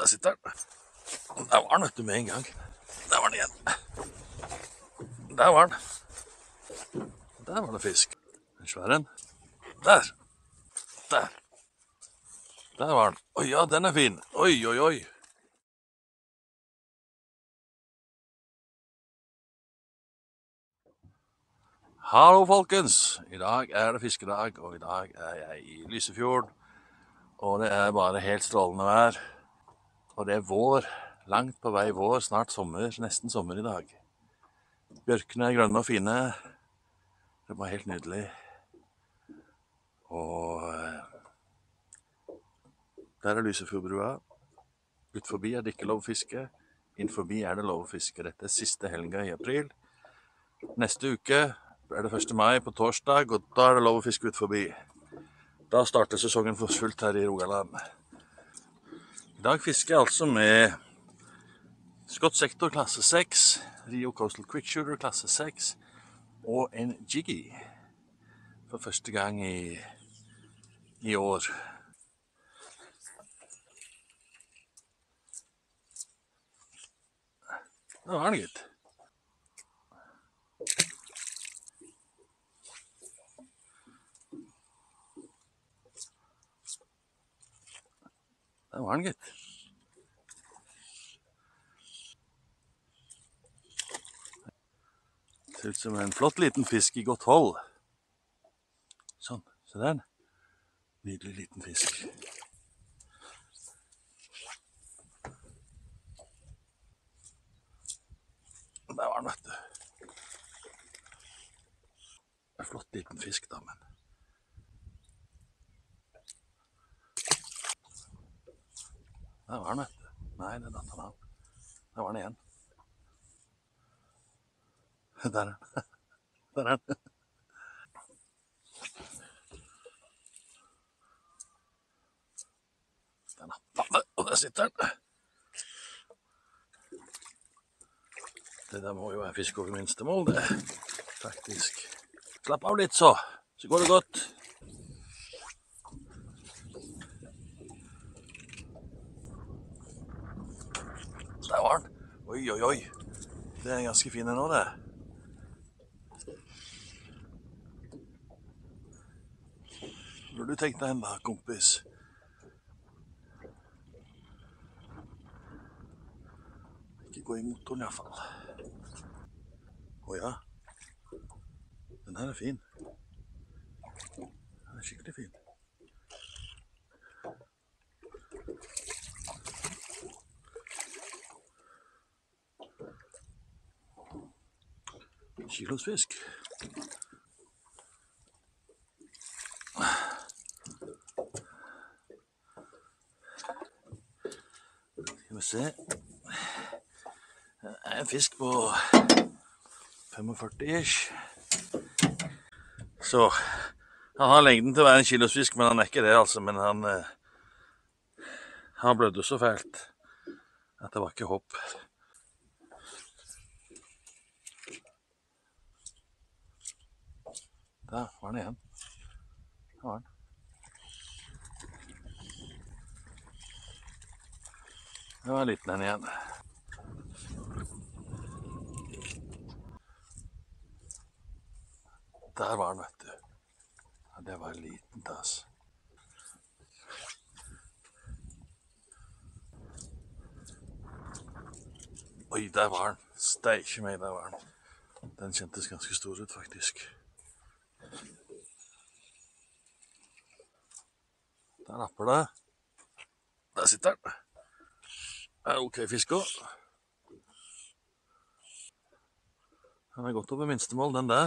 Der sitter den. Der var den, vet du, med en gang. Der var den igjen. Der var den. Der var det fisk. En svær en. Der. Der. Der var den. Oi, ja, den er fin. Oi, oi, oi. Hallo, folkens. I dag er det fiskedag, og i dag er jeg i Lysefjord. Og det er bare helt strålende vær. Og det er vår. Langt på vei vår. Snart sommer. Nesten sommer i dag. Bjørkene er grønne og fine. Det var helt nydelig. Og der er Lysefjordbrua. Ut forbi er det ikke lov å fiske. Inn forbi er det lov å fiske. Dette er siste helga i april. Neste uke er det 1. mai på torsdag, og da er det lov å fiske ut forbi. Da starter sesongen for fullt her i Rogaland. I dag fisker jeg altså med Scott Sector klasse 6, Rio Coastal Quickshooter klasse 6 og en Jiggy for første gang i år. Det var den, gitt. Det var den, gitt. Det ser ut som en flott liten fisk i godt hold. Sånn, se der. Nydelig liten fisk. Der var den, vet du. En flott liten fisk da, men der var den, vet du. Nei, det datt han av. Der var den igjen. Der er den. Der er den. Den er oppe, og der sitter den. Det der må jo være fisk over minstemål, det. Faktisk. Slapp av litt så går det godt. Der var den. Oi, oi, oi. Det er ganske fin nå, det. Hvor har du tenkt deg hen da, kompis? Ikke gå i motoren i hvert fall. Åja. Den her er fin. Den er skikkelig fin. Kilosfisk. Skal vi se. Det er en fisk på 45-ish. Så han har lengden til å være en kilosfisk, men han er ikke det altså. Men han blødde så fælt at det var ikke håp. Der var den igjen. Der var den. Det var en liten en igjen. Der var den, vet du. Ja, det var en liten tass. Oi, der var den. Steike meg, der var den. Den kjentes ganske stor ut, faktisk. Der napper det. Der sitter den. Det er ok fisk også. Den er godt over minstemål, den der.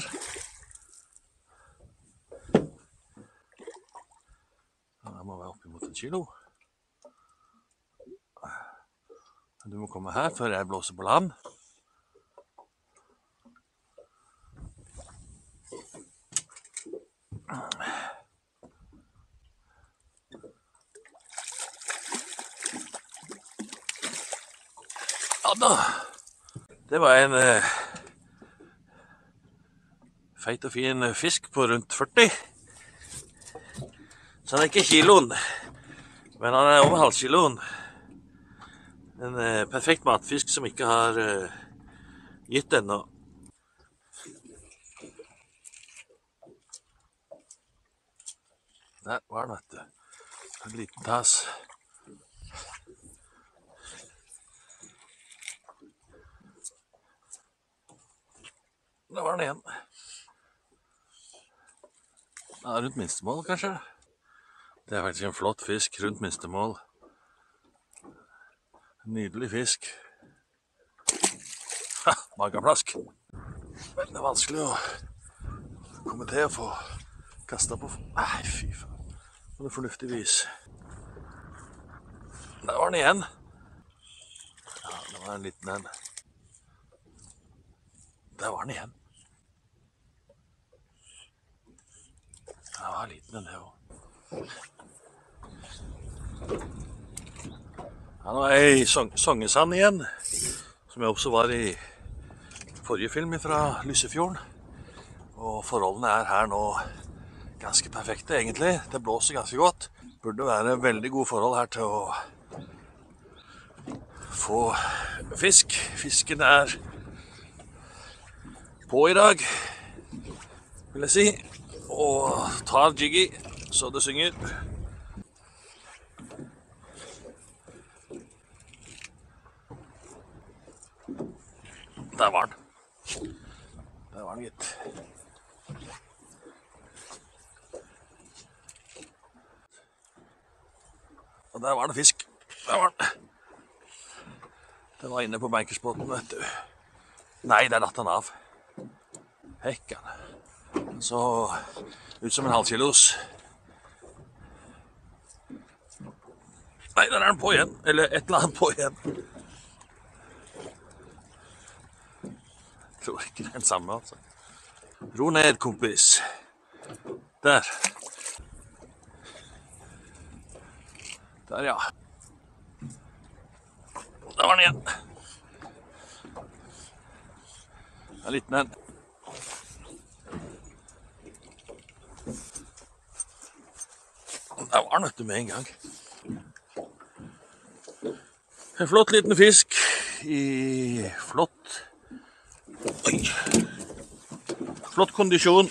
Den må være opp imot 1 kilo. Du må komme her før jeg blåser på land. Ja da. Det var en feit og fin fisk på rundt 40. Så han er ikke kiloen, men han er over halvkiloen. En perfekt matfisk som ikke har gitt ennå. Der var den, vet du. En liten tass. Der var den igjen. Ja, rundt minstemål, kanskje. Det er faktisk en flott fisk rundt minstemål. En nydelig fisk. Ha, mageplask. Men det er vanskelig å komme til å få kastet på. Nei, fy faen. På det fornuftige vis. Der var den igjen. Ja, det var en liten en. Der var den igjen. Det var en liten en, det også. Ja, nå er jeg i Songesand igjen, som jeg også var i forrige film fra Lysefjorden. Og forholdene er her nå ganske perfekte, egentlig. Det blåser ganske godt. Burde være veldig gode forhold her til å få fisk. Fisken er på i dag, vil jeg si. Og tar jiggy, så det synger. Der var den. Der var den, gitt. Og der var det fisk. Der var den. Den var inne på bankersbåten, vet du. Nei, der datt den av. Hekkan. Så ut som en halvkilos. Nei, der er den på igjen. Eller et eller annet på igjen. Jeg tror ikke det er den samme, altså. Ro ned, kompis. Der. Der, ja. Der var den igjen. En liten en. Der var den, vet du, med en gang. En flott liten fisk i flott... Oi. Flott kondisjon.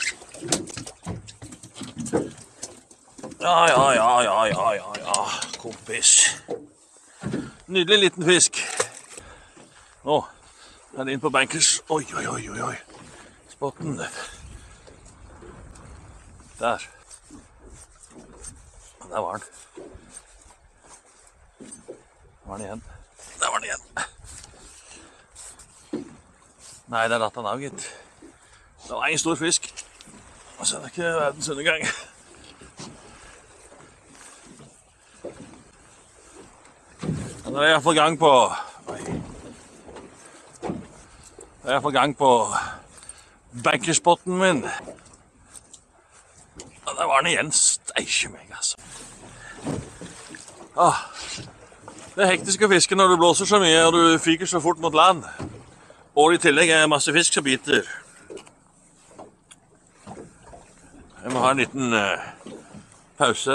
Ja, kompis. Nydelig liten fisk. Nå er det inn på bankers. Oi. Spotten. Der. Der var den. Der var den igjen. Der var den igjen. Nei, der datt han av, gitt. Det var en stor fisk. Og så er det ikke verdens undergang. Men det er i hvert fall gang på... Det er i hvert fall gang på bankerspotten min. Og der var den igjen. Steikje meg, altså. Det er hektisk å fiske når det blåser så mye, og du fyker så fort mot land. Og i tillegg er det masse fisk som biter. Jeg må ha en liten pause.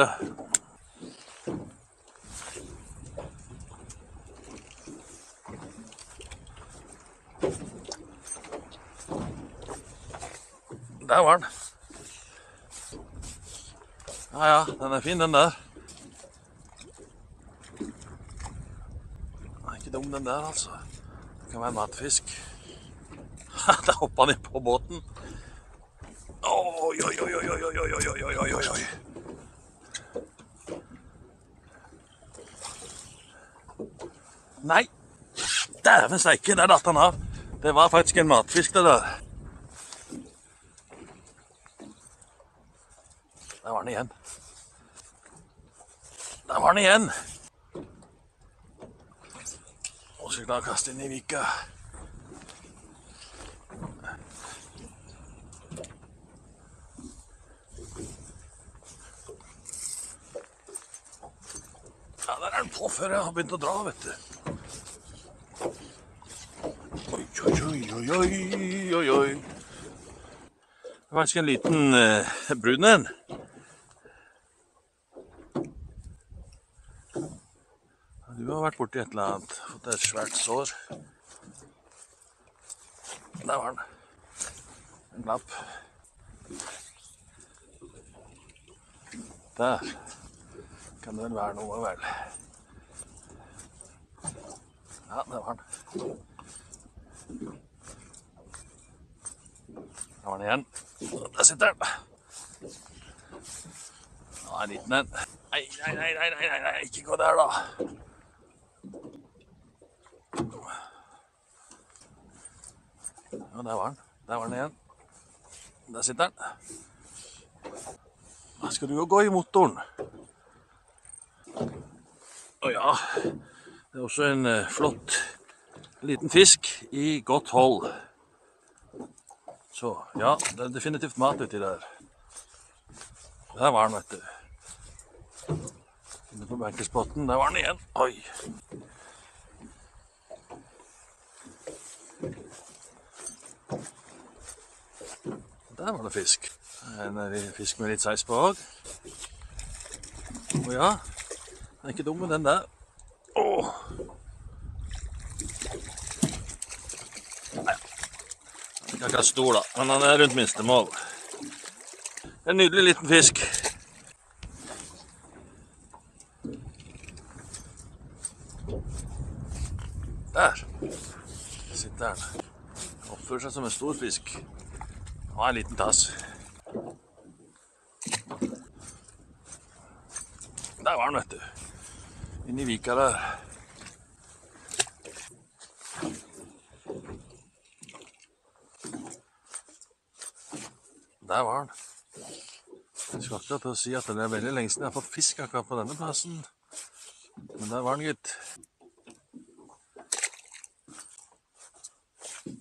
Der var den. Ja, den er fin, den der. Den er ikke dum, den der, altså. Det kan være en matfisk. Der hoppet han inn på båten. Oi. Nei, dæven steike, der datt han av. Det var faktisk en matfisk, det der. Der var den igjen. Der var den igjen. Og så skal jeg kaste inn i vika. Ja, der er den på før jeg har begynt å dra, vet du. Oi. Det var faktisk en liten brun en. Du har vært borti et eller annet, fått et svært sår. Der var den. En lapp. Der kan det vel være noe, vel. Ja, der var den. Der var den igjen. Der sitter den. Ja, en liten en. Nei, ikke gå der da. Ja, der var den. Der var den igjen. Der sitter den. Da skal du jo gå i motoren. Og ja, det er også en flott liten fisk i godt hold. Så ja, det er definitivt mat uti der. Der var den, vet du. Inne på bankerspotten, der var den igjen. Oi. Der var det fisk. En fisk med litt seis på òg. Og ja, den er ikke dum med den der. Åh. Nei, den er ikke akkurat stor da, men den er rundt minstemål. En nydelig liten fisk. Der sitter den. Oppfører seg som en stor fisk. Og en liten tass. Der var den, vet du. Inne i vika der. Der var den. Jeg skal akkurat til å si at det er veldig lenge siden jeg har fått fisk akkurat på denne plassen. Men der var den, gitt.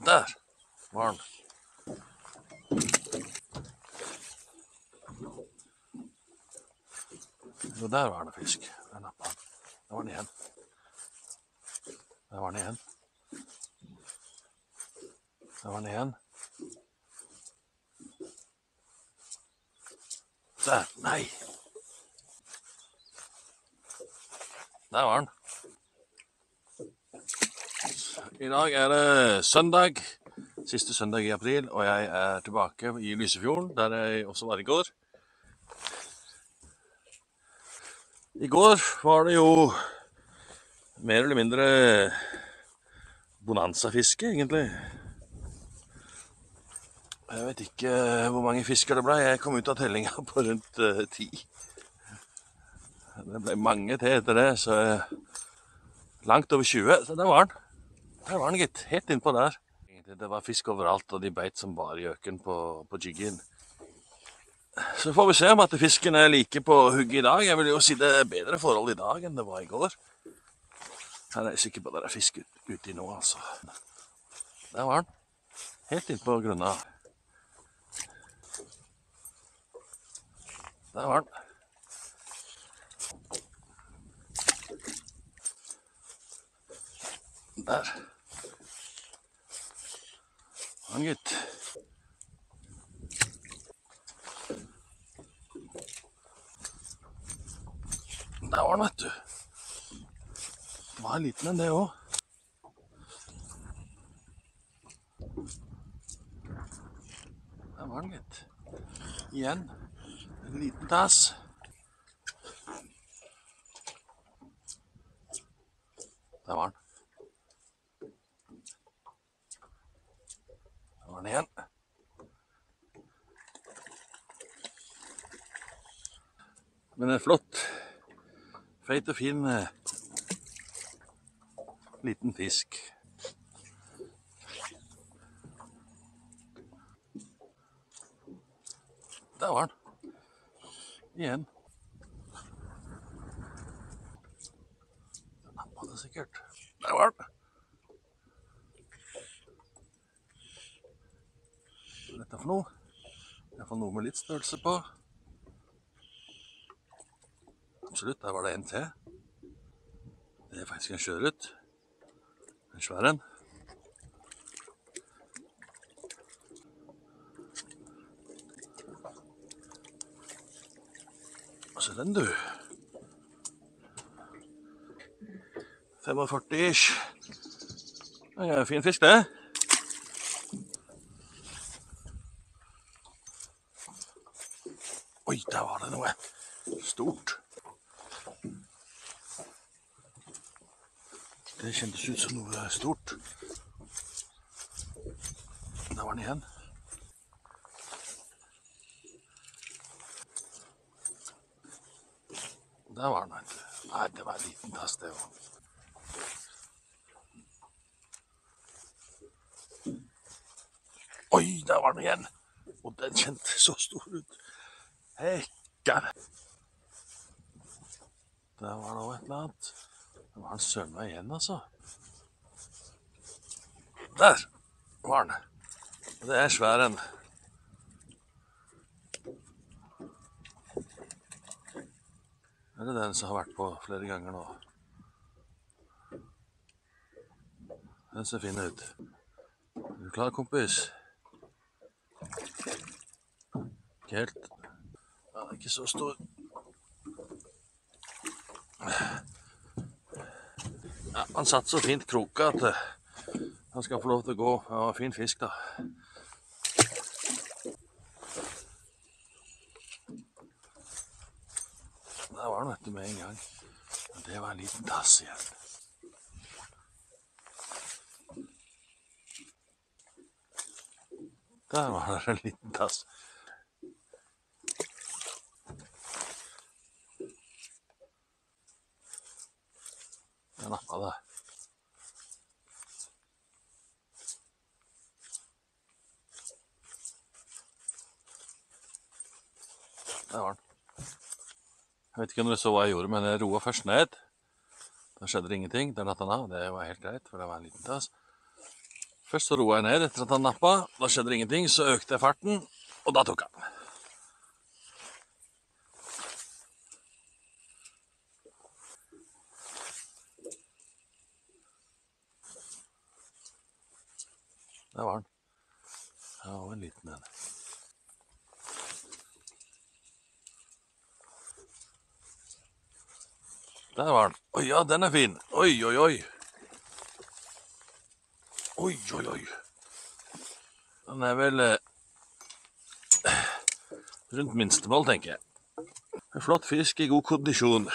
Der var den. Jo, der var det fisk. Der nappet han. Der var den igjen. Der var den igjen. Der var den igjen. Der, nei. Der var den. I dag er det søndag, siste søndag i april, og jeg er tilbake i Lysefjorden, der jeg også var i går. I går var det jo mer eller mindre bonanza-fiske, egentlig. Jeg vet ikke hvor mange fisker det ble. Jeg kom ut av tellinga på rundt 10. Det ble mange til etter det, så langt over 20. Så der var den. Der var den, gitt. Helt innpå der. Det var fisk overalt, og de beit som bare gjøken på jiggien. Så får vi se om at fisken er like på hugget i dag. Jeg vil jo si det er bedre forhold i dag enn det var i går. Her er jeg sikker på at det er fisk ute nå, altså. Der var den. Helt innpå grunna. Der var den. Der. Han, gitt. Der var den, vet du. Det var en liten en det også. Der var den, gitt. Igjen. En liten tass. Der var den. Der var den igjen. Men en flott, feit og fin liten fisk. Der var den. Igjen. Den nappet det sikkert. Der var den. Hva er dette for noe? I hvert fall noe med litt størrelse på. Absolutt, der var det en til. Det er faktisk en sjøørret. En svær en. Og så den, du. 45-ish. Det er en fin fisk, det. Oi, der var det noe stort. Det kjentes ut som noe stort. Der var den igjen. Der var den, vet du. Nei, det var en liten tass, det også. Oi, der var den igjen. Og den kjente så stor ut. Hekker. Der var det også et eller annet. Det var en søren meg igjen, altså. Der var den. Det er svær en. Er det den som har vært på flere ganger nå? Den ser fin ut. Er du klar, kompis? Ikke helt. Den er ikke så stor. Ja, han satt så fint kroka at han skal få lov til å gå. Det var fin fisk, da. Der var den, vet du, med en gang. Men det var en liten tass igjen. Der var det en liten tass. Jeg nappet det. Der var den. Jeg vet ikke om dere så hva jeg gjorde, men jeg roet først ned. Da skjedde det ingenting. Der datt han av. Det var helt greit, for det var en liten tass. Først så roet jeg ned etter at han nappet. Da skjedde det ingenting, så økte jeg farten, og da tok han. Der var han. Det var en liten en. Der var den. Oi, ja, den er fin. Oi, oi, oi. Oi, oi, oi. Den er vel rundt minstemål, tenker jeg. En flott fisk i god kondisjon.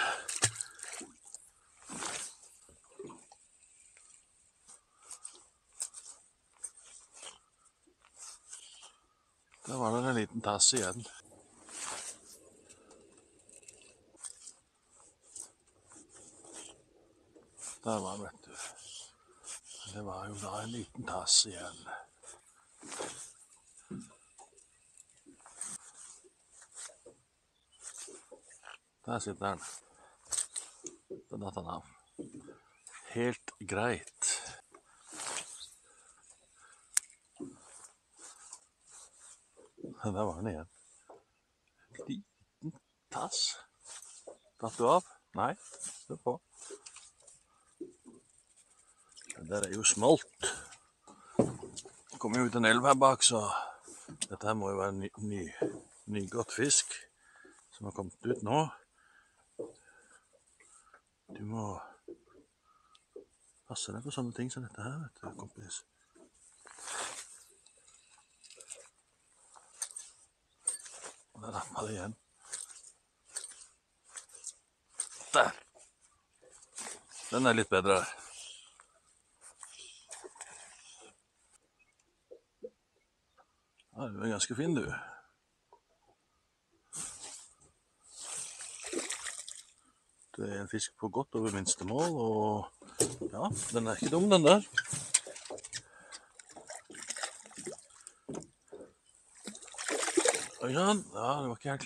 Der var det en liten tass igjen. Der var den, vet du. Det var jo da en liten tass igjen. Der sitter den. Den datt han av. Helt greit. Der var den igjen. En liten tass. Datt du av? Nei, hør på. Den der er jo smolt. Det kommer jo ut en elv her bak, så dette her må jo være nygått fisk som har kommet ut nå. Du må passe deg på sånne ting som dette her, vet du, kompis. Og der rammer det igjen. Der. Den er litt bedre. Ja, du er ganske fin, du. Det er en fisk på godt over minstemål, og ja, den er ikke dum, den der. Oi, ja, det var ikke helt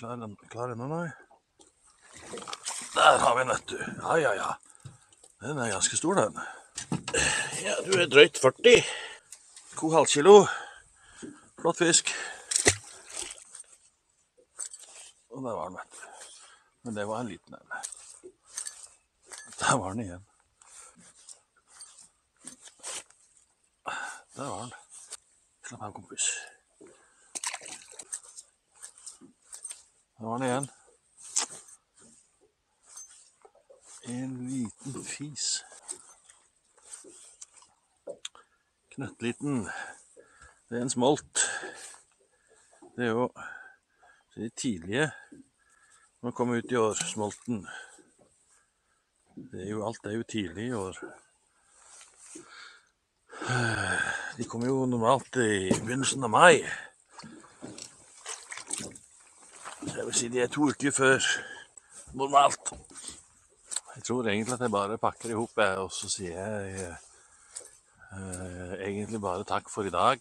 klar ennå, nei. Der har vi den, vet du. Ja, ja, ja. Den er ganske stor, den. Ja, du er drøyt 40. 2,5 kilo. Flott fisk. Og der var den, vet du. Men det var en liten en. Der var den igjen. Der var den. Slapp av, kompis. Der var den igjen. En liten fis. knøttliten. Det er en smolt. Det er jo de tidlige som har kommet ut i år, smolten. Alt er jo tidlig i år. De kommer jo normalt i begynnelsen av mai. Så jeg vil si de er 2 uker før normalt. Jeg tror egentlig at jeg bare pakker ihop, og så sier jeg egentlig bare takk for i dag.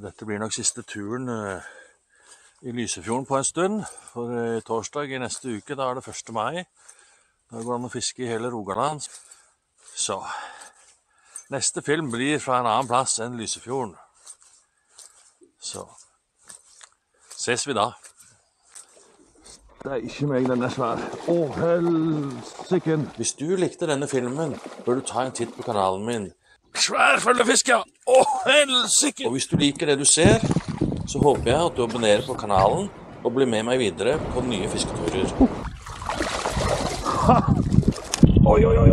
Dette blir nok siste turen i Lysefjorden på en stund. For torsdag i neste uke, da er det 1. mai. Da går det an å fiske i hele Rogaland. Så neste film blir fra en annen plass enn Lysefjorden. Så ses vi da. Det er ikke meg, den er svær. Helsiken. Hvis du likte denne filmen, bør du ta en titt på kanalen min. Svær følgefisk, ja! Helsiken! Og hvis du liker det du ser, så håper jeg at du abonnerer på kanalen og blir med meg videre på nye fisketurer. Oi, oi, oi!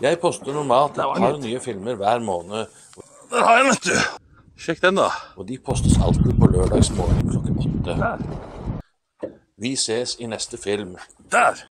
Jeg poster normalt et par nye filmer hver måned. Der har jeg, vet du. Sjekk den da. Og de postes alltid på lørdagsmorgen klokken 8. Vi ses i neste film. Der!